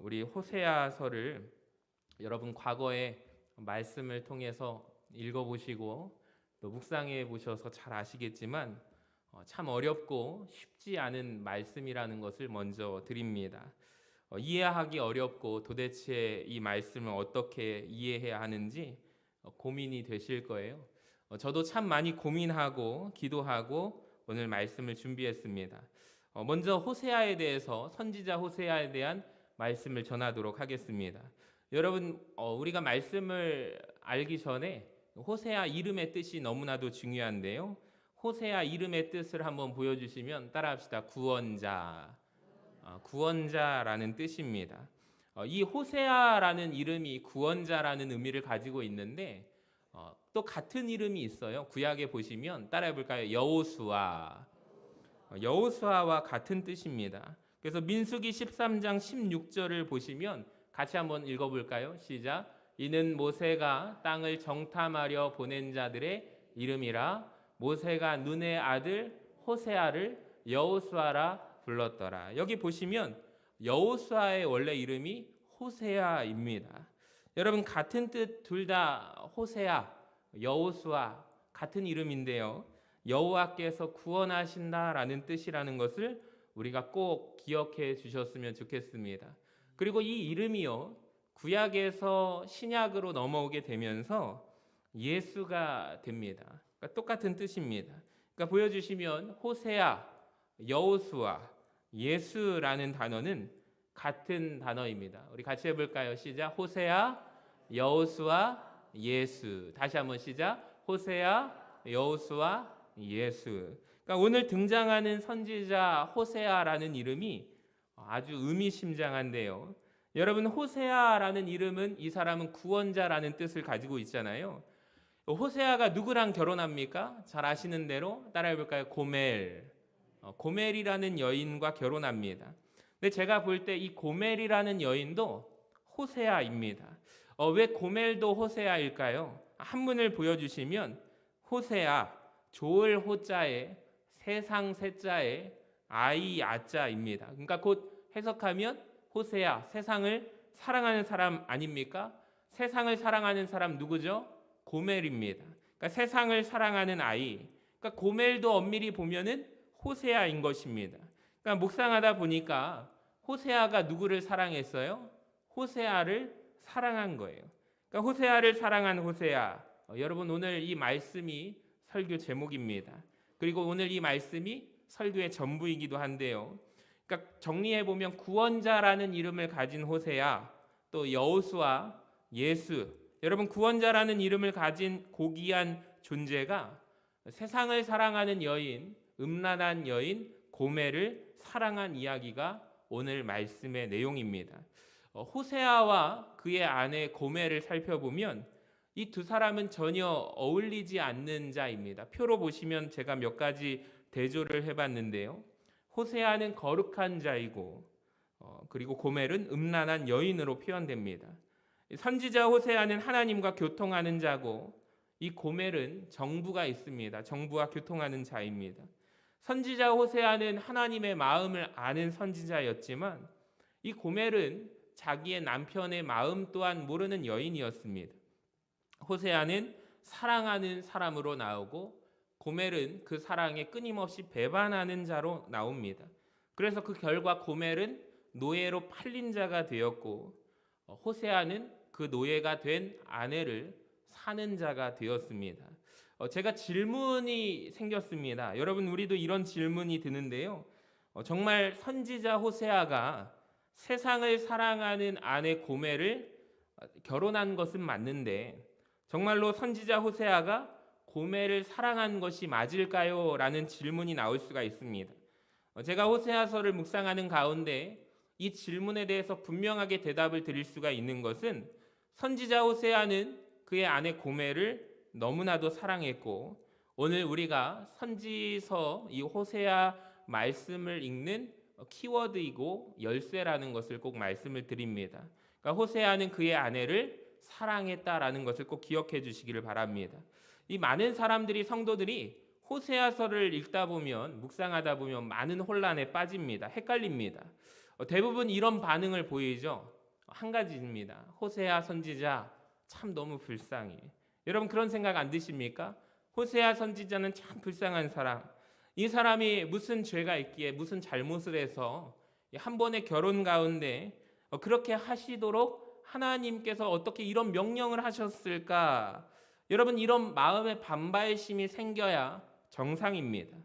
우리 호세아서를 여러분 과거에 말씀을 통해서 읽어보시고 또 묵상해 보셔서 잘 아시겠지만 참 어렵고 쉽지 않은 말씀이라는 것을 먼저 드립니다. 이해하기 어렵고 도대체 이 말씀을 어떻게 이해해야 하는지 고민이 되실 거예요. 저도 참 많이 고민하고 기도하고 오늘 말씀을 준비했습니다. 먼저 호세아에 대해서 선지자 호세아에 대한 말씀을 전하도록 하겠습니다. 여러분, 우리가 말씀을 알기 전에 호세아 이름의 뜻이 너무나도 중요한데요. 호세아 이름의 뜻을 한번 보여주시면 따라합시다. 구원자. 구원자라는 뜻입니다. 이 호세아라는 이름이 구원자라는 의미를 가지고 있는데 또 같은 이름이 있어요. 구약에 보시면 따라해 볼까요? 여호수아. 여호수아와 같은 뜻입니다. 그래서 민수기 13장 16절을 보시면 같이 한번 읽어볼까요? 시작. 이는 모세가 땅을 정탐하려 보낸 자들의 이름이라. 모세가 눈의 아들 호세아를 여호수아라 불렀더라. 여기 보시면 여호수아의 원래 이름이 호세아입니다. 여러분, 같은 뜻 둘 다 호세아, 여호수아 같은 이름인데요. 여호와께서 구원하신다라는 뜻이라는 것을 우리가 꼭 기억해 주셨으면 좋겠습니다. 그리고 이 이름이요, 구약에서 신약으로 넘어오게 되면서 예수가 됩니다. 그러니까 똑같은 뜻입니다. 그러니까 보여주시면 호세아, 여호수아, 예수라는 단어는 같은 단어입니다. 우리 같이 해볼까요? 시작. 호세아, 여호수아, 예수. 다시 한번 시작. 호세아, 여호수아, 예수. 그러니까 오늘 등장하는 선지자 호세아라는 이름이 아주 의미심장한데요. 여러분, 호세아라는 이름은 이 사람은 구원자라는 뜻을 가지고 있잖아요. 호세아가 누구랑 결혼합니까? 잘 아시는 대로 따라해 볼까요? 고멜. 고멜이라는 여인과 결혼합니다. 근데 제가 볼 때 이 고멜이라는 여인도 호세아입니다. 왜 고멜도 호세아일까요? 한문을 보여주시면 호세아, 좋을 호자에 세상 세자에 아이 야자입니다. 그러니까 곧 해석하면 호세아, 세상을 사랑하는 사람 아닙니까? 세상을 사랑하는 사람 누구죠? 고멜입니다. 그러니까 세상을 사랑하는 아이. 그러니까 고멜도 엄밀히 보면은 호세아인 것입니다. 그러니까 묵상하다 보니까 호세아가 누구를 사랑했어요? 호세아를 사랑한 거예요. 그러니까 호세아를 사랑한 호세아. 여러분, 오늘 이 말씀이 설교 제목입니다. 그리고 오늘 이 말씀이 설교의 전부이기도 한데요. 그러니까 정리해 보면 구원자라는 이름을 가진 호세아, 또 여호수아, 예수. 여러분, 구원자라는 이름을 가진 고귀한 존재가 세상을 사랑하는 여인, 음란한 여인 고멜을 사랑한 이야기가 오늘 말씀의 내용입니다. 호세아와 그의 아내 고멜을 살펴보면 이 두 사람은 전혀 어울리지 않는 자입니다. 표로 보시면 제가 몇 가지 대조를 해봤는데요. 호세아는 거룩한 자이고 그리고 고멜은 음란한 여인으로 표현됩니다. 선지자 호세아는 하나님과 교통하는 자고 이 고멜은 정부가 있습니다. 정부와 교통하는 자입니다. 선지자 호세아는 하나님의 마음을 아는 선지자였지만 이 고멜은 자기의 남편의 마음 또한 모르는 여인이었습니다. 호세아는 사랑하는 사람으로 나오고 고멜은 그 사랑에 끊임없이 배반하는 자로 나옵니다. 그래서 그 결과 고멜은 노예로 팔린 자가 되었고 호세아는 그 노예가 된 아내를 사는 자가 되었습니다. 제가 질문이 생겼습니다. 여러분, 우리도 이런 질문이 드는데요. 정말 선지자 호세아가 세상을 사랑하는 아내 고멜을 결혼한 것은 맞는데 정말로 선지자 호세아가 고멜을 사랑한 것이 맞을까요? 라는 질문이 나올 수가 있습니다. 제가 호세아서를 묵상하는 가운데 이 질문에 대해서 분명하게 대답을 드릴 수가 있는 것은 선지자 호세아는 그의 아내 고멜을 너무나도 사랑했고 오늘 우리가 선지서 이 호세아 말씀을 읽는 키워드이고 열쇠라는 것을 꼭 말씀을 드립니다. 그러니까 호세아는 그의 아내를 사랑했다라는 것을 꼭 기억해 주시기를 바랍니다. 이 많은 사람들이 성도들이 호세아서를 읽다 보면 묵상하다 보면 많은 혼란에 빠집니다. 헷갈립니다. 대부분 이런 반응을 보이죠. 한 가지입니다. 호세아 선지자 참 너무 불쌍해. 여러분 그런 생각 안 드십니까? 호세아 선지자는 참 불쌍한 사람. 이 사람이 무슨 죄가 있기에 무슨 잘못을 해서 한 번의 결혼 가운데 그렇게 하시도록 하나님께서 어떻게 이런 명령을 하셨을까? 여러분 이런 마음의 반발심이 생겨야 정상입니다.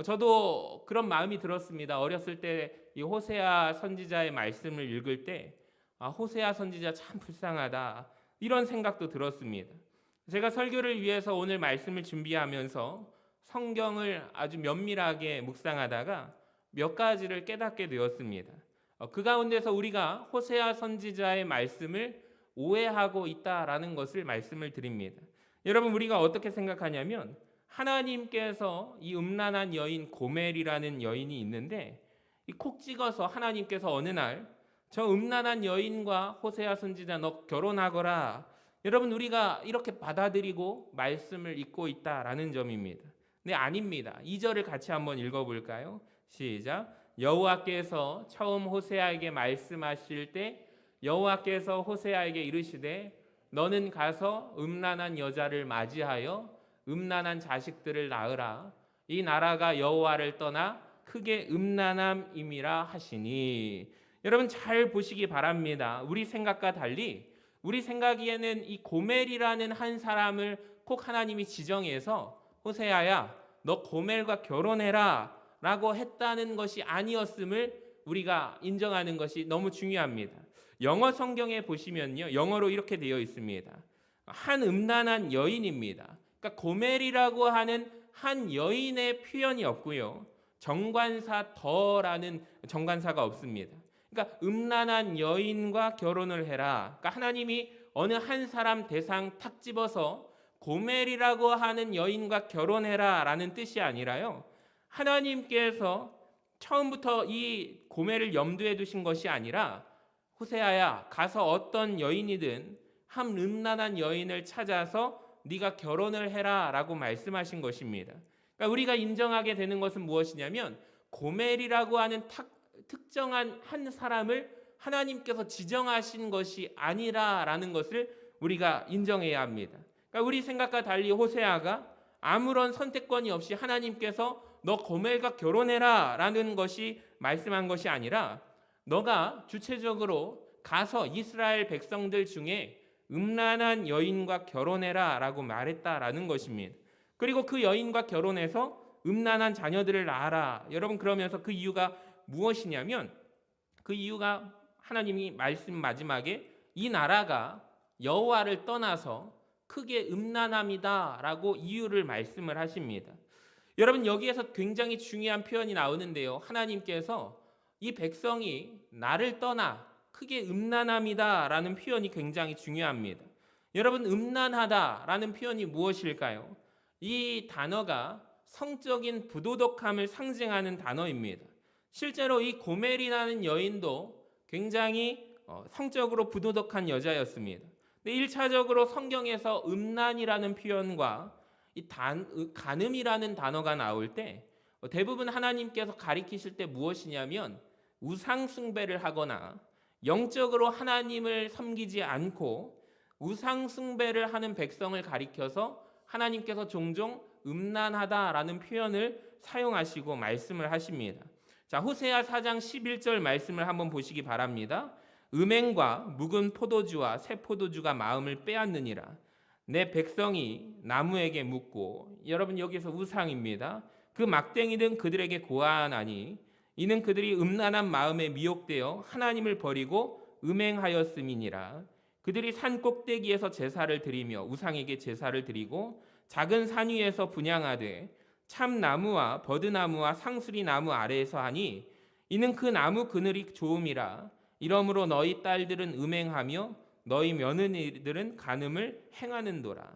저도 그런 마음이 들었습니다. 어렸을 때 이 호세아 선지자의 말씀을 읽을 때 호세아 선지자 참 불쌍하다 이런 생각도 들었습니다. 제가 설교를 위해서 오늘 말씀을 준비하면서 성경을 아주 면밀하게 묵상하다가 몇 가지를 깨닫게 되었습니다. 그 가운데서 우리가 호세아 선지자의 말씀을 오해하고 있다라는 것을 말씀을 드립니다. 여러분 우리가 어떻게 생각하냐면 하나님께서 이 음란한 여인 고멜이라는 여인이 있는데 콕 찍어서 하나님께서 어느 날 저 음란한 여인과 호세아 선지자 너 결혼하거라. 여러분 우리가 이렇게 받아들이고 말씀을 읽고 있다라는 점입니다. 네, 아닙니다. 2절을 같이 한번 읽어볼까요? 시작. 여호와께서 처음 호세아에게 말씀하실 때 여호와께서 호세아에게 이르시되 너는 가서 음란한 여자를 맞이하여 음란한 자식들을 낳으라. 이 나라가 여호와를 떠나 크게 음란함임이라 하시니. 여러분 잘 보시기 바랍니다. 우리 생각과 달리 우리 생각에는 이 고멜이라는 한 사람을 꼭 하나님이 지정해서 호세아야 너 고멜과 결혼해라 라고 했다는 것이 아니었음을 우리가 인정하는 것이 너무 중요합니다. 영어 성경에 보시면요 영어로 이렇게 되어 있습니다. 한 음란한 여인입니다. 그러니까 고멜이라고 하는 한 여인의 표현이 없고요. 정관사 더라는 정관사가 없습니다. 그러니까 음란한 여인과 결혼을 해라. 그러니까 하나님이 어느 한 사람 대상 탁 집어서 고멜이라고 하는 여인과 결혼해라 라는 뜻이 아니라요. 하나님께서 처음부터 이 고멜을 염두에 두신 것이 아니라 호세아야 가서 어떤 여인이든 한 음란한 여인을 찾아서 네가 결혼을 해라 라고 말씀하신 것입니다. 그러니까 우리가 인정하게 되는 것은 무엇이냐면 고멜이라고 하는 특정한 한 사람을 하나님께서 지정하신 것이 아니라라는 것을 우리가 인정해야 합니다. 그러니까 우리 생각과 달리 호세아가 아무런 선택권이 없이 하나님께서 너 고멜과 결혼해라 라는 것이 말씀한 것이 아니라 너가 주체적으로 가서 이스라엘 백성들 중에 음란한 여인과 결혼해라 라고 말했다라는 것입니다. 그리고 그 여인과 결혼해서 음란한 자녀들을 낳아라. 여러분 그러면서 그 이유가 무엇이냐면 그 이유가 하나님이 말씀 마지막에 이 나라가 여호와를 떠나서 크게 음란함이다 라고 이유를 말씀을 하십니다. 여러분 여기에서 굉장히 중요한 표현이 나오는데요. 하나님께서 이 백성이 나를 떠나 크게 음란함이다 라는 표현이 굉장히 중요합니다. 여러분 음란하다 라는 표현이 무엇일까요? 이 단어가 성적인 부도덕함을 상징하는 단어입니다. 실제로 이 고멜이라는 여인도 굉장히 성적으로 부도덕한 여자였습니다. 근데 1차적으로 성경에서 음란이라는 표현과 이 간음이라는 단어가 나올 때 대부분 하나님께서 가리키실 때 무엇이냐면 우상 숭배를 하거나 영적으로 하나님을 섬기지 않고 우상 숭배를 하는 백성을 가리켜서 하나님께서 종종 음란하다라는 표현을 사용하시고 말씀을 하십니다. 자, 호세아 4장 11절 말씀을 한번 보시기 바랍니다. 음행과 묵은 포도주와 새 포도주가 마음을 빼앗느니라. 내 백성이 나무에게 묻고, 여러분 여기서 우상입니다. 그 막대기는 그들에게 고아하나니 이는 그들이 음란한 마음에 미혹되어 하나님을 버리고 음행하였음이니라. 그들이 산 꼭대기에서 제사를 드리며 우상에게 제사를 드리고 작은 산 위에서 분향하되 참나무와 버드나무와 상수리 나무 아래에서 하니 이는 그 나무 그늘이 좋음이라. 이러므로 너희 딸들은 음행하며 너희 며느리들은 간음을 행하는도라.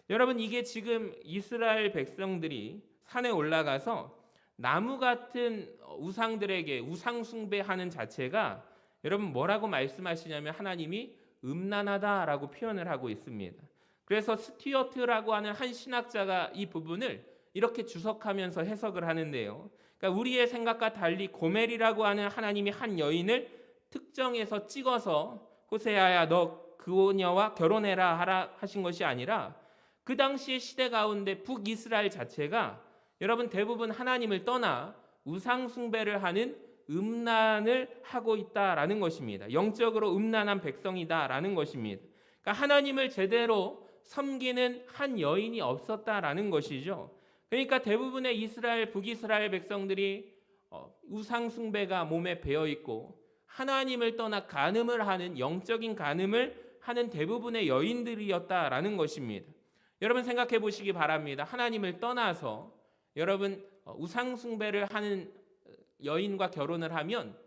여러분 이게 지금 이스라엘 백성들이 산에 올라가서 나무 같은 우상들에게 우상 숭배하는 자체가 여러분 뭐라고 말씀하시냐면 하나님이 음란하다라고 표현을 하고 있습니다. 그래서 스튜어트라고 하는 한 신학자가 이 부분을 이렇게 주석하면서 해석을 하는데요. 그러니까 우리의 생각과 달리 고멜이라고 하는 하나님이 한 여인을 특정해서 찍어서 호세아야 너 그녀와 결혼해라 하라 하신 것이 아니라 그 당시의 시대 가운데 북이스라엘 자체가 여러분 대부분 하나님을 떠나 우상 숭배를 하는 음란을 하고 있다라는 것입니다. 영적으로 음란한 백성이다라는 것입니다. 그러니까 하나님을 제대로 섬기는 한 여인이 없었다라는 것이죠. 그러니까 대부분의 이스라엘 북이스라엘 백성들이 우상 숭배가 몸에 배어 있고 하나님을 떠나 간음을 하는 영적인 간음을 하는 대부분의 여인들이었다라는 것입니다. 여러분 생각해 보시기 바랍니다. 하나님을 떠나서 여러분 우상 숭배를 하는 여인과 결혼을 하면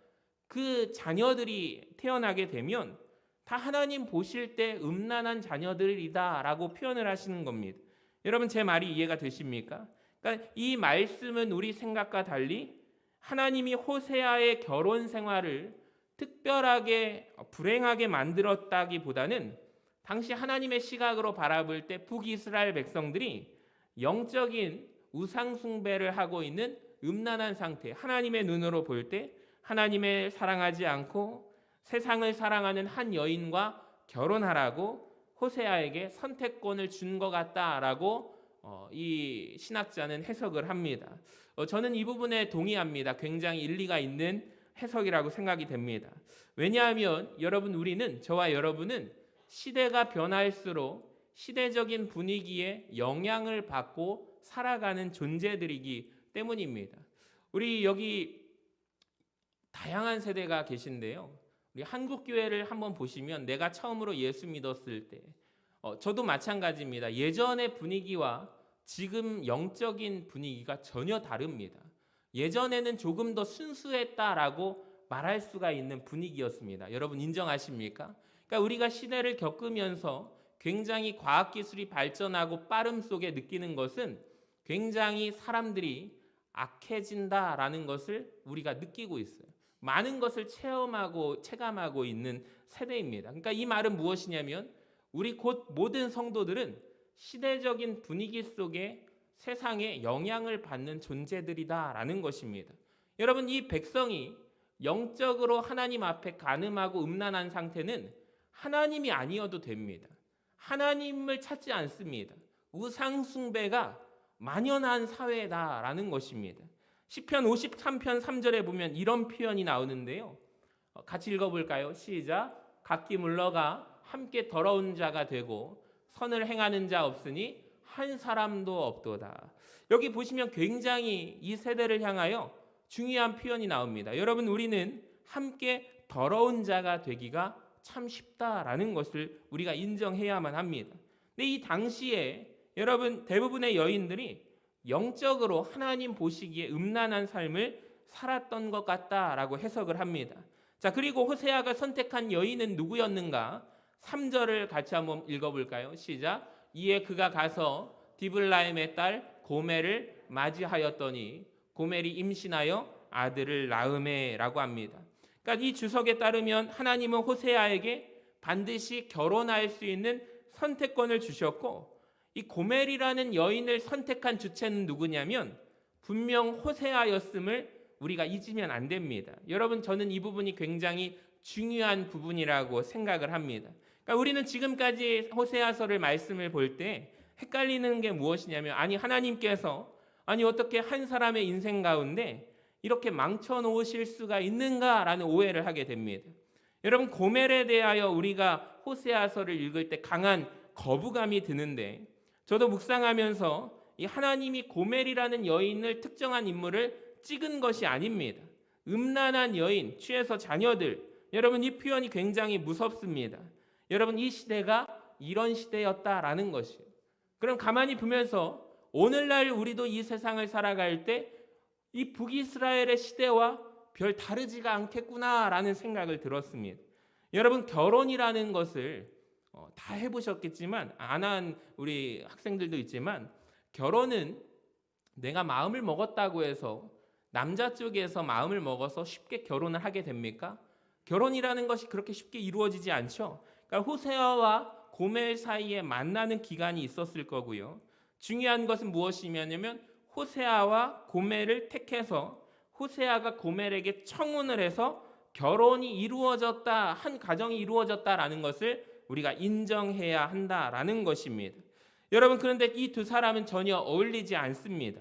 그 자녀들이 태어나게 되면 다 하나님 보실 때 음란한 자녀들이다라고 표현을 하시는 겁니다. 여러분 제 말이 이해가 되십니까? 그러니까 이 말씀은 우리 생각과 달리 하나님이 호세아의 결혼 생활을 특별하게 불행하게 만들었다기보다는 당시 하나님의 시각으로 바라볼 때 북이스라엘 백성들이 영적인 우상 숭배를 하고 있는 음란한 상태, 하나님의 눈으로 볼 때 하나님을 사랑하지 않고 세상을 사랑하는 한 여인과 결혼하라고 호세아에게 선택권을 준 것 같다라고 이 신학자는 해석을 합니다. 저는 이 부분에 동의합니다. 굉장히 일리가 있는 해석이라고 생각이 됩니다. 왜냐하면 여러분 우리는 저와 여러분은 시대가 변할수록 시대적인 분위기에 영향을 받고 살아가는 존재들이기 때문입니다. 우리 여기 다양한 세대가 계신데요. 우리 한국 교회를 한번 보시면 내가 처음으로 예수 믿었을 때 저도 마찬가지입니다. 예전의 분위기와 지금 영적인 분위기가 전혀 다릅니다. 예전에는 조금 더 순수했다라고 말할 수가 있는 분위기였습니다. 여러분 인정하십니까? 그러니까 우리가 시대를 겪으면서 굉장히 과학기술이 발전하고 빠름 속에 느끼는 것은 굉장히 사람들이 악해진다라는 것을 우리가 느끼고 있어요. 많은 것을 체감하고 있는 세대입니다. 그러니까 이 말은 무엇이냐면 우리 곧 모든 성도들은 시대적인 분위기 속에 세상에 영향을 받는 존재들이다라는 것입니다. 여러분 이 백성이 영적으로 하나님 앞에 간음하고 음란한 상태는 하나님이 아니어도 됩니다. 하나님을 찾지 않습니다. 우상 숭배가 만연한 사회다라는 것입니다. 시편 53편 3절에 보면 이런 표현이 나오는데요. 같이 읽어볼까요? 시작. 각기 물러가 함께 더러운 자가 되고 선을 행하는 자 없으니 한 사람도 없도다. 여기 보시면 굉장히 이 세대를 향하여 중요한 표현이 나옵니다. 여러분 우리는 함께 더러운 자가 되기가 참 쉽다라는 것을 우리가 인정해야만 합니다. 근데 이 당시에 여러분 대부분의 여인들이 영적으로 하나님 보시기에 음란한 삶을 살았던 것 같다라고 해석을 합니다. 자, 그리고 호세아가 선택한 여인은 누구였는가? 3절을 같이 한번 읽어볼까요? 시작. 이에 그가 가서 디블라임의 딸 고멜을 맞이하였더니 고멜이 임신하여 아들을 낳으매라고 합니다. 그러니까 이 주석에 따르면 하나님은 호세아에게 반드시 결혼할 수 있는 선택권을 주셨고 이 고멜이라는 여인을 선택한 주체는 누구냐면 분명 호세아였음을 우리가 잊으면 안 됩니다. 여러분 저는 이 부분이 굉장히 중요한 부분이라고 생각을 합니다. 그러니까 우리는 지금까지 호세아서를 말씀을 볼 때 헷갈리는 게 무엇이냐면 아니 하나님께서 어떻게 한 사람의 인생 가운데 이렇게 망쳐놓으실 수가 있는가라는 오해를 하게 됩니다. 여러분 고멜에 대하여 우리가 호세아서를 읽을 때 강한 거부감이 드는데 저도 묵상하면서 이 하나님이 고멜이라는 여인을 특정한 인물을 찍은 것이 아닙니다. 음란한 여인, 취해서 자녀들. 여러분 이 표현이 굉장히 무섭습니다. 여러분 이 시대가 이런 시대였다라는 것이에요. 그럼 가만히 보면서 오늘날 우리도 이 세상을 살아갈 때 이 북이스라엘의 시대와 별 다르지가 않겠구나라는 생각을 들었습니다. 여러분 결혼이라는 것을 다 해보셨겠지만 안 한 우리 학생들도 있지만 결혼은 내가 마음을 먹었다고 해서 남자 쪽에서 마음을 먹어서 쉽게 결혼을 하게 됩니까? 결혼이라는 것이 그렇게 쉽게 이루어지지 않죠. 그러니까 호세아와 고멜 사이에 만나는 기간이 있었을 거고요. 중요한 것은 무엇이냐면 호세아와 고멜을 택해서 호세아가 고멜에게 청혼을 해서 결혼이 이루어졌다, 한 가정이 이루어졌다라는 것을 우리가 인정해야 한다라는 것입니다. 여러분, 그런데 이 두 사람은 전혀 어울리지 않습니다.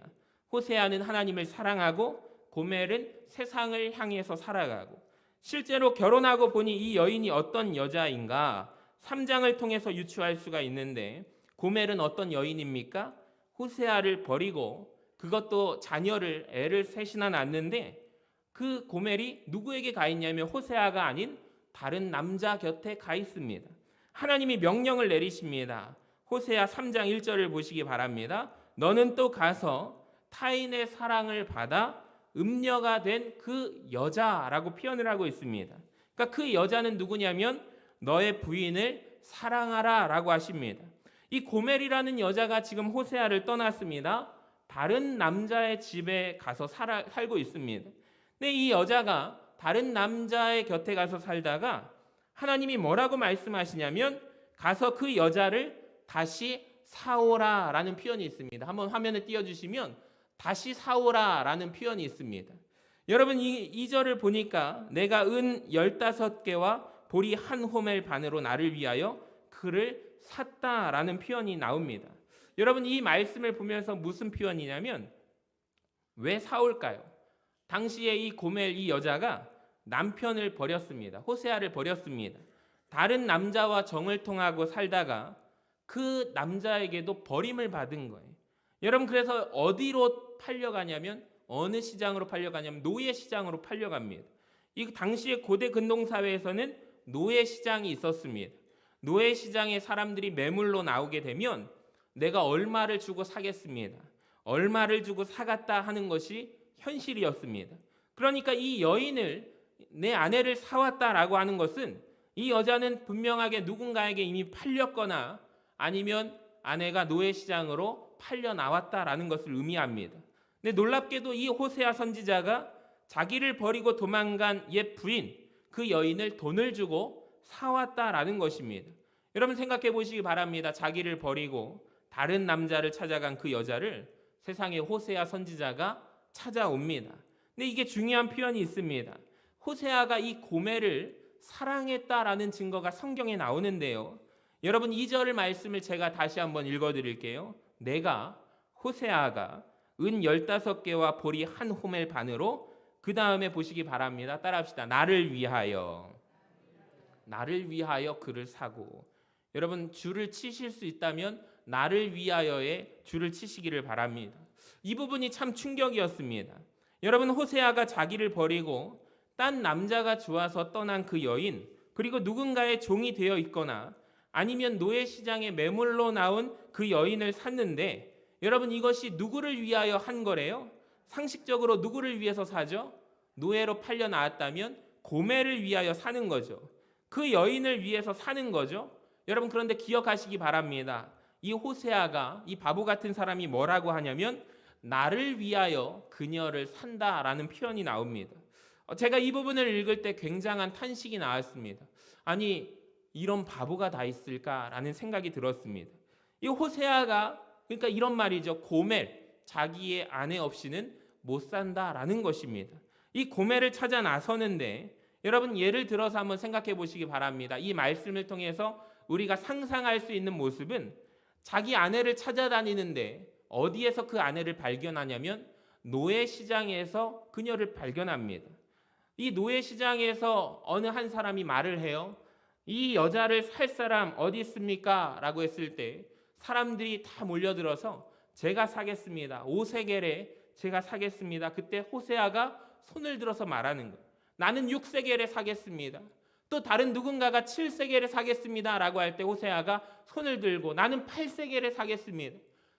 호세아는 하나님을 사랑하고 고멜은 세상을 향해서 살아가고, 실제로 결혼하고 보니 이 여인이 어떤 여자인가 3장을 통해서 유추할 수가 있는데, 고멜은 어떤 여인입니까? 호세아를 버리고 그것도 자녀를 애를 셋이나 낳는데, 그 고멜이 누구에게 가 있냐면 호세아가 아닌 다른 남자 곁에 가 있습니다. 하나님이 명령을 내리십니다. 호세아 3장 1절을 보시기 바랍니다. 너는 또 가서 타인의 사랑을 받아 음녀가 된 그 여자라고 표현을 하고 있습니다. 그러니까 그 여자는 누구냐면 너의 부인을 사랑하라 라고 하십니다. 이 고멜이라는 여자가 지금 호세아를 떠났습니다. 다른 남자의 집에 가서 살고 있습니다. 근데 이 여자가 다른 남자의 곁에 가서 살다가 하나님이 뭐라고 말씀하시냐면 가서 그 여자를 다시 사오라 라는 표현이 있습니다. 한번 화면을 띄워주시면 다시 사오라 라는 표현이 있습니다. 여러분, 이 절을 보니까 내가 은 15개와 보리 한 호멜 반으로 나를 위하여 그를 샀다라는 표현이 나옵니다. 여러분, 이 말씀을 보면서 무슨 표현이냐면 왜 사올까요? 당시에 이 고멜 이 여자가 남편을 버렸습니다. 호세아를 버렸습니다. 다른 남자와 정을 통하고 살다가 그 남자에게도 버림을 받은 거예요. 여러분, 그래서 어디로 팔려가냐면 어느 시장으로 팔려가냐면 노예 시장으로 팔려갑니다. 이 당시에 고대 근동사회에서는 노예 시장이 있었습니다. 노예 시장에 사람들이 매물로 나오게 되면 내가 얼마를 주고 사겠습니다. 얼마를 주고 사갔다 하는 것이 현실이었습니다. 그러니까 이 여인을 내 아내를 사왔다라고 하는 것은 이 여자는 분명하게 누군가에게 이미 팔렸거나 아니면 아내가 노예시장으로 팔려 나왔다라는 것을 의미합니다. 근데 놀랍게도 이 호세아 선지자가 자기를 버리고 도망간 옛 부인 그 여인을 돈을 주고 사왔다라는 것입니다. 여러분, 생각해 보시기 바랍니다. 자기를 버리고 다른 남자를 찾아간 그 여자를 세상의 호세아 선지자가 찾아옵니다. 근데 이게 중요한 표현이 있습니다. 호세아가 이 고멜을 사랑했다라는 증거가 성경에 나오는데요. 여러분, 2절 말씀을 제가 다시 한번 읽어드릴게요. 내가 호세아가 은 15개와 보리 한 호멜 반으로, 그 다음에 보시기 바랍니다. 따라합시다. 나를 위하여 그를 사고. 여러분, 줄을 치실 수 있다면 나를 위하여의 줄을 치시기를 바랍니다. 이 부분이 참 충격이었습니다. 여러분, 호세아가 자기를 버리고 딴 남자가 좋아서 떠난 그 여인, 그리고 누군가의 종이 되어 있거나 아니면 노예 시장에 매물로 나온 그 여인을 샀는데, 여러분, 이것이 누구를 위하여 한 거래요? 상식적으로 누구를 위해서 사죠? 노예로 팔려 나왔다면 고멜을 위하여 사는 거죠. 그 여인을 위해서 사는 거죠. 여러분, 그런데 기억하시기 바랍니다. 이 호세아가, 이 바보 같은 사람이 뭐라고 하냐면 나를 위하여 그녀를 산다라는 표현이 나옵니다. 제가 이 부분을 읽을 때 굉장한 탄식이 나왔습니다. 아니, 이런 바보가 다 있을까라는 생각이 들었습니다. 이 호세아가, 그러니까 이런 말이죠. 고멜, 자기의 아내 없이는 못 산다라는 것입니다. 이 고멜을 찾아 나서는데, 여러분, 예를 들어서 한번 생각해 보시기 바랍니다. 이 말씀을 통해서 우리가 상상할 수 있는 모습은 자기 아내를 찾아다니는데 어디에서 그 아내를 발견하냐면 노예 시장에서 그녀를 발견합니다. 이 노예 시장에서 어느 한 사람이 말을 해요. 이 여자를 살 사람 어디 있습니까? 라고 했을 때 사람들이 다 몰려들어서 제가 사겠습니다. 5세겔에 제가 사겠습니다. 그때 호세아가 손을 들어서 말하는 거예요. 나는 6세겔에 사겠습니다. 또 다른 누군가가 7세겔에 사겠습니다 라고 할 때 호세아가 손을 들고 나는 8세겔에 사겠습니다.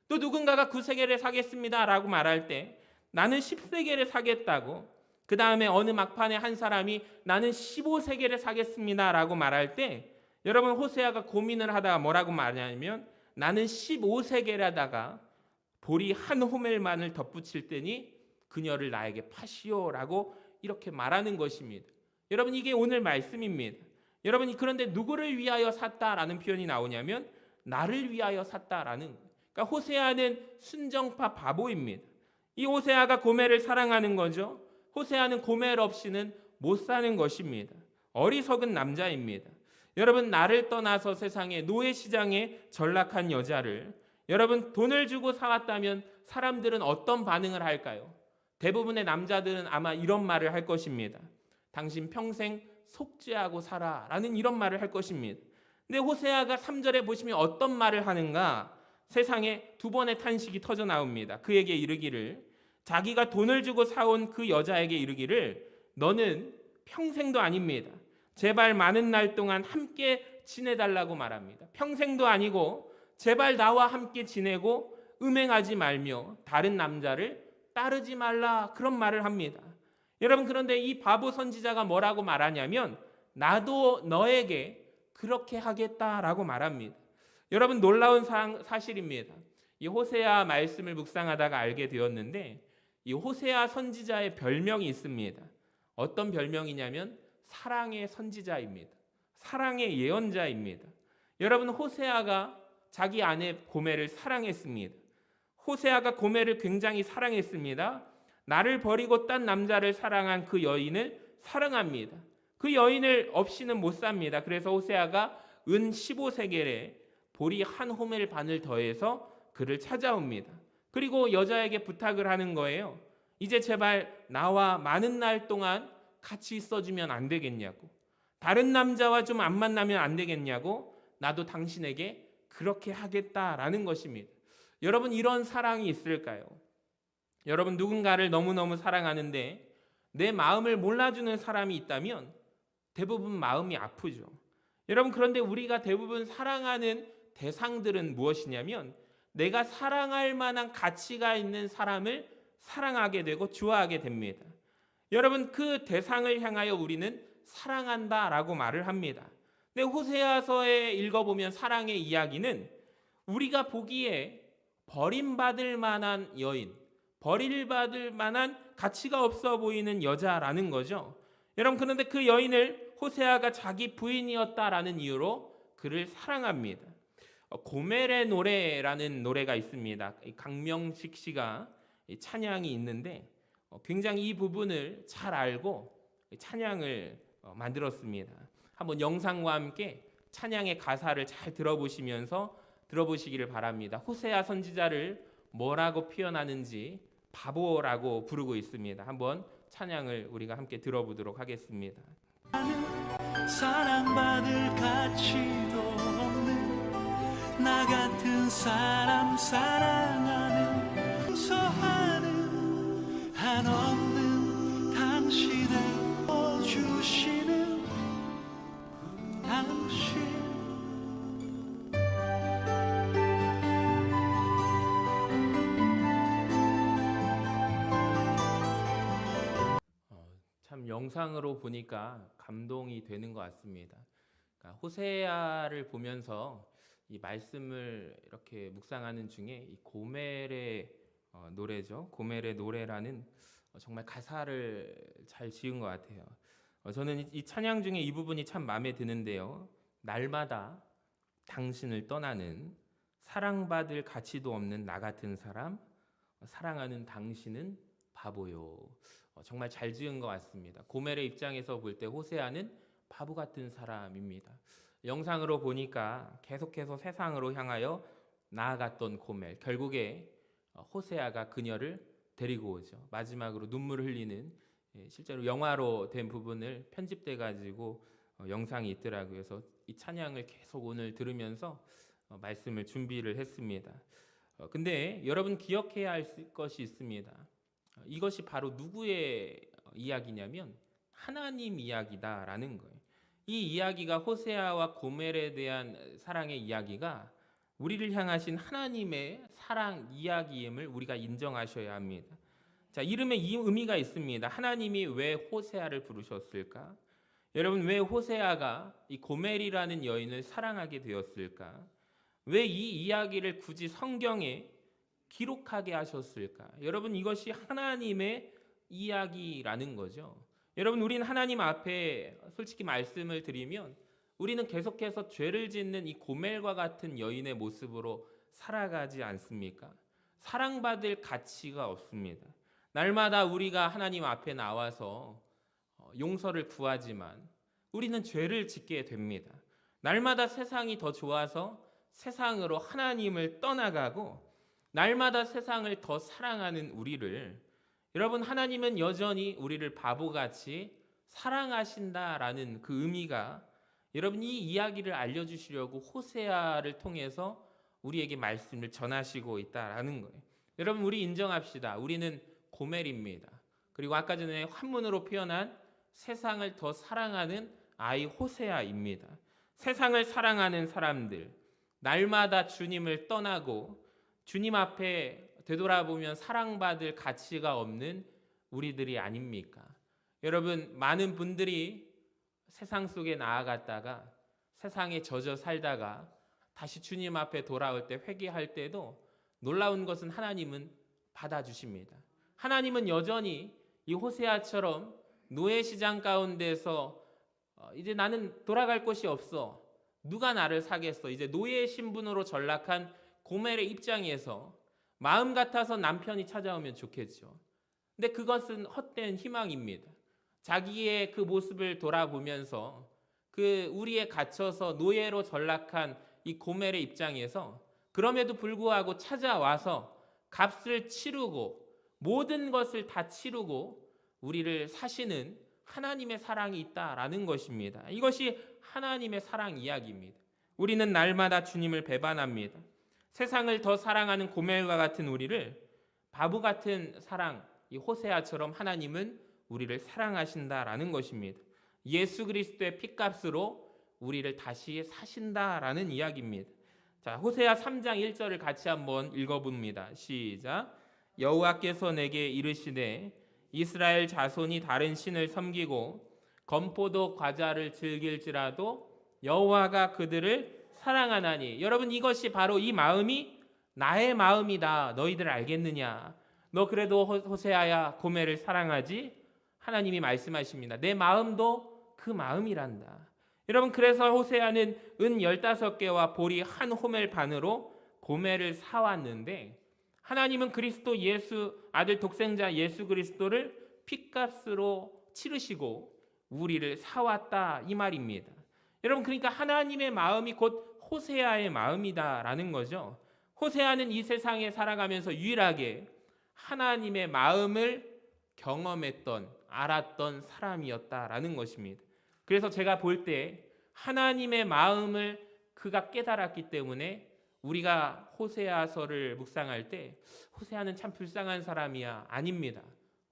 또 누군가가 9세겔에 사겠습니다 라고 말할 때 나는 10세겔에 사겠다고, 그 다음에 어느 막판에 한 사람이 나는 15세겔에 사겠습니다 라고 말할 때, 여러분, 호세아가 고민을 하다가 뭐라고 말하냐면 나는 15세겔 하다가 보리 한 호멜만을 덧붙일 때니 그녀를 나에게 파시오라고 이렇게 말하는 것입니다. 여러분, 이게 오늘 말씀입니다. 여러분, 그런데 누구를 위하여 샀다라는 표현이 나오냐면 나를 위하여 샀다라는 거예요. 그러니까 호세아는 순정파 바보입니다. 이 호세아가 고멜을 사랑하는 거죠. 호세아는 고멜 없이는 못 사는 것입니다. 어리석은 남자입니다. 여러분, 나를 떠나서 세상에 노예 시장에 전락한 여자를 여러분 돈을 주고 사왔다면 사람들은 어떤 반응을 할까요? 대부분의 남자들은 아마 이런 말을 할 것입니다. 당신 평생 속죄하고 살아 라는 이런 말을 할 것입니다. 근데 호세아가 3절에 보시면 어떤 말을 하는가? 세상에 두 번의 탄식이 터져 나옵니다. 그에게 이르기를, 자기가 돈을 주고 사온 그 여자에게 이르기를, 너는 평생도 아닙니다. 제발 많은 날 동안 함께 지내달라고 말합니다. 평생도 아니고 제발 나와 함께 지내고 음행하지 말며 다른 남자를 따르지 말라, 그런 말을 합니다. 여러분, 그런데 이 바보 선지자가 뭐라고 말하냐면 나도 너에게 그렇게 하겠다라고 말합니다. 여러분, 놀라운 사실입니다. 이 호세아 말씀을 묵상하다가 알게 되었는데 이 호세아 선지자의 별명이 있습니다. 어떤 별명이냐면 사랑의 선지자입니다. 사랑의 예언자입니다. 여러분, 호세아가 자기 아내 고멜을 사랑했습니다. 호세아가 고멜을 굉장히 사랑했습니다. 나를 버리고 딴 남자를 사랑한 그 여인을 사랑합니다. 그 여인을 없이는 못 삽니다. 그래서 호세아가 은 15세겔에 보리 한 호멜 반을 더해서 그를 찾아옵니다. 그리고 여자에게 부탁을 하는 거예요. 이제 제발 나와 많은 날 동안 같이 있어주면 안 되겠냐고. 다른 남자와 좀 안 만나면 안 되겠냐고. 나도 당신에게 그렇게 하겠다라는 것입니다. 여러분, 이런 사랑이 있을까요? 여러분, 누군가를 너무너무 사랑하는데 내 마음을 몰라주는 사람이 있다면 대부분 마음이 아프죠. 여러분, 그런데 우리가 대부분 사랑하는 대상들은 무엇이냐면 내가 사랑할 만한 가치가 있는 사람을 사랑하게 되고 좋아하게 됩니다. 여러분, 그 대상을 향하여 우리는 사랑한다라고 말을 합니다. 근데 호세아서에 읽어보면 사랑의 이야기는 우리가 보기에 버림받을 만한 여인, 버림받을 만한 가치가 없어 보이는 여자라는 거죠. 여러분, 그런데 그 여인을 호세아가 자기 부인이었다라는 이유로 그를 사랑합니다. 고멜의 노래라는 노래가 있습니다. 강명식 씨가 찬양이 있는데 굉장히 이 부분을 잘 알고 찬양을 만들었습니다. 한번 영상과 함께 찬양의 가사를 잘 들어보시기를 바랍니다. 호세아 선지자를 뭐라고 표현하는지 바보라고 부르고 있습니다. 한번 찬양을 우리가 함께 들어보도록 하겠습니다. 사랑받을 가치도 없는 나 같은 사람 사랑하는 용서하는 한없는 당신을 주시는 당신. 참 영상으로 보니까 감동이 되는 것 같습니다. 그러니까 호세아를 보면서 이 말씀을 이렇게 묵상하는 중에 이 고멜의 노래죠. 고멜의 노래라는 정말 가사를 잘 지은 것 같아요. 저는 이 찬양 중에 이 부분이 참 마음에 드는데요. 날마다 당신을 떠나는 사랑받을 가치도 없는 나 같은 사람, 사랑하는 당신은 바보요. 정말 잘 지은 것 같습니다. 고멜의 입장에서 볼 때 호세아는 바보 같은 사람입니다. 영상으로 보니까 계속해서 세상으로 향하여 나아갔던 고멜, 결국에 호세아가 그녀를 데리고 오죠. 마지막으로 눈물을 흘리는, 실제로 영화로 된 부분을 편집돼 가지고 영상이 있더라고요. 그래서 이 찬양을 계속 오늘 들으면서 말씀을 준비를 했습니다. 근데 여러분 기억해야 할 것이 있습니다. 이것이 바로 누구의 이야기냐면 하나님 이야기다라는 거예요. 이 이야기가 호세아와 고멜에 대한 사랑의 이야기가 우리를 향하신 하나님의 사랑 이야기임을 우리가 인정하셔야 합니다. 자, 이름에 이 의미가 있습니다. 하나님이 왜 호세아를 부르셨을까? 여러분, 왜 호세아가 이 고멜이라는 여인을 사랑하게 되었을까? 왜 이 이야기를 굳이 성경에 기록하게 하셨을까? 여러분, 이것이 하나님의 이야기라는 거죠. 여러분, 우리는 하나님 앞에 솔직히 말씀을 드리면 우리는 계속해서 죄를 짓는 이 고멜과 같은 여인의 모습으로 살아가지 않습니까? 사랑받을 가치가 없습니다. 날마다 우리가 하나님 앞에 나와서 용서를 구하지만 우리는 죄를 짓게 됩니다. 날마다 세상이 더 좋아서 세상으로 하나님을 떠나가고 날마다 세상을 더 사랑하는 우리를, 여러분, 하나님은 여전히 우리를 바보같이 사랑하신다라는 그 의미가, 여러분, 이 이야기를 알려주시려고 호세아를 통해서 우리에게 말씀을 전하시고 있다라는 거예요. 여러분, 우리 인정합시다. 우리는 고멜입니다. 그리고 아까 전에 환문으로 표현한 세상을 더 사랑하는 아이 호세아입니다. 세상을 사랑하는 사람들, 날마다 주님을 떠나고 주님 앞에 되돌아보면 사랑받을 가치가 없는 우리들이 아닙니까? 여러분, 많은 분들이 세상 속에 나아갔다가 세상에 젖어 살다가 다시 주님 앞에 돌아올 때, 회개할 때도 놀라운 것은 하나님은 받아주십니다. 하나님은 여전히 이 호세아처럼 노예 시장 가운데서 이제 나는 돌아갈 곳이 없어, 누가 나를 사겠어, 이제 노예의 신분으로 전락한 고멜의 입장에서 마음 같아서 남편이 찾아오면 좋겠죠. 근데 그것은 헛된 희망입니다. 자기의 그 모습을 돌아보면서 그 우리에 갇혀서 노예로 전락한 이 고멜의 입장에서 그럼에도 불구하고 찾아와서 값을 치르고 모든 것을 다 치르고 우리를 사시는 하나님의 사랑이 있다라는 것입니다. 이것이 하나님의 사랑 이야기입니다. 우리는 날마다 주님을 배반합니다. 세상을 더 사랑하는 고멜과 같은 우리를 바보 같은 사랑, 이 호세아처럼 하나님은 우리를 사랑하신다라는 것입니다. 예수 그리스도의 피값으로 우리를 다시 사신다라는 이야기입니다. 자, 호세아 3장 1절을 같이 한번 읽어봅니다. 시작. 여호와께서 내게 이르시되 이스라엘 자손이 다른 신을 섬기고 건포도 과자를 즐길지라도 여호와가 그들을 사랑하나니. 여러분, 이것이 바로 이 마음이 나의 마음이다. 너희들 알겠느냐? 너 그래도 호세아야 고멜을 사랑하지? 하나님이 말씀하십니다. 내 마음도 그 마음이란다. 여러분, 그래서 호세아는 은 15개와 보리 한 호멜 반으로 고멜을 사왔는데, 하나님은 그리스도 예수, 아들 독생자 예수 그리스도를 핏값으로 치르시고 우리를 사왔다, 이 말입니다. 여러분, 그러니까 하나님의 마음이 곧 호세아의 마음이다라는 거죠. 호세아는 이 세상에 살아가면서 유일하게 하나님의 마음을 경험했던, 알았던 사람이었다라는 것입니다. 그래서 제가 볼 때 하나님의 마음을 그가 깨달았기 때문에 우리가 호세아서를 묵상할 때 호세아는 참 불쌍한 사람이야, 아닙니다.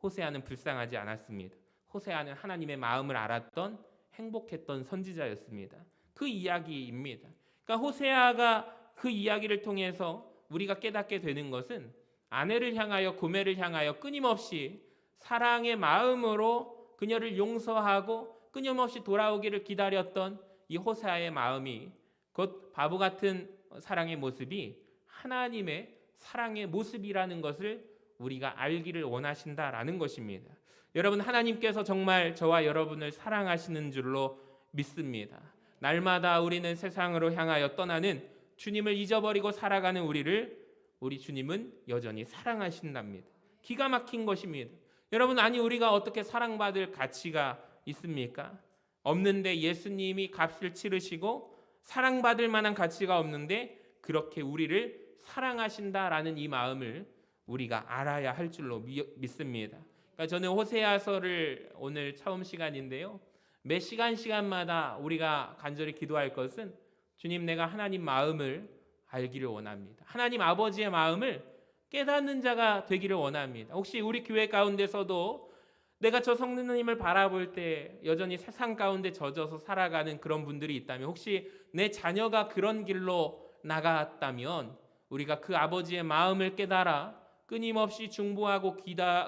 호세아는 불쌍하지 않았습니다. 호세아는 하나님의 마음을 알았던 행복했던 선지자였습니다. 그 이야기입니다. 그러니까 호세아가 그 이야기를 통해서 우리가 깨닫게 되는 것은 아내를 향하여, 고멜을 향하여 끊임없이 사랑의 마음으로 그녀를 용서하고 끊임없이 돌아오기를 기다렸던 이 호세아의 마음이, 곧 바보 같은 사랑의 모습이 하나님의 사랑의 모습이라는 것을 우리가 알기를 원하신다라는 것입니다. 여러분, 하나님께서 정말 저와 여러분을 사랑하시는 줄로 믿습니다. 날마다 우리는 세상으로 향하여 떠나는 주님을 잊어버리고 살아가는 우리 주님은 여전히 사랑하신답니다. 기가 막힌 것입니다. 여러분, 아니 우리가 어떻게 사랑받을 가치가 있습니까? 없는데 예수님이 값을 치르시고 사랑받을 만한 가치가 없는데 그렇게 우리를 사랑하신다라는 이 마음을 우리가 알아야 할 줄로 믿습니다. 그러니까 저는 호세아서를 오늘 처음 시간인데요, 매 시간마다 우리가 간절히 기도할 것은 주님, 내가 하나님 마음을 알기를 원합니다. 하나님 아버지의 마음을 깨닫는 자가 되기를 원합니다. 혹시 우리 교회 가운데서도 내가 저 성령님을 바라볼 때 여전히 세상 가운데 젖어서 살아가는 그런 분들이 있다면, 혹시 내 자녀가 그런 길로 나갔다면 우리가 그 아버지의 마음을 깨달아 끊임없이 중보하고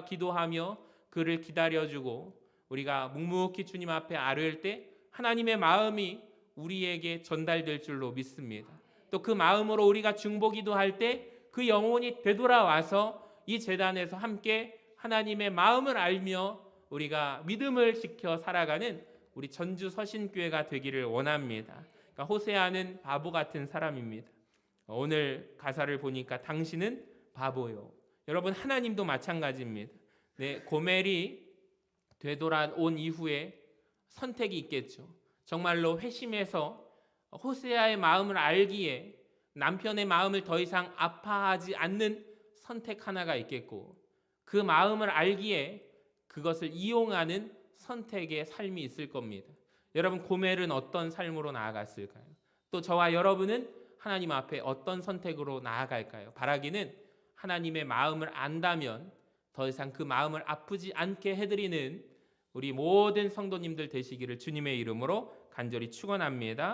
기도하며 그를 기다려주고 우리가 묵묵히 주님 앞에 아뢰일 때 하나님의 마음이 우리에게 전달될 줄로 믿습니다. 또 그 마음으로 우리가 중보기도할 때 그 영혼이 되돌아와서 이 제단에서 함께 하나님의 마음을 알며 우리가 믿음을 지켜 살아가는 우리 전주 서신교회가 되기를 원합니다. 그러니까 호세아는 바보 같은 사람입니다. 오늘 가사를 보니까 당신은 바보요. 여러분, 하나님도 마찬가지입니다. 네, 고멜이 되돌아온 이후에 선택이 있겠죠. 정말로 회심해서 호세아의 마음을 알기에 남편의 마음을 더 이상 아파하지 않는 선택 하나가 있겠고, 그 마음을 알기에 그것을 이용하는 선택의 삶이 있을 겁니다. 여러분, 고멜은 어떤 삶으로 나아갔을까요? 또 저와 여러분은 하나님 앞에 어떤 선택으로 나아갈까요? 바라기는 하나님의 마음을 안다면 더 이상 그 마음을 아프지 않게 해드리는 우리 모든 성도님들 되시기를 주님의 이름으로 간절히 축원합니다.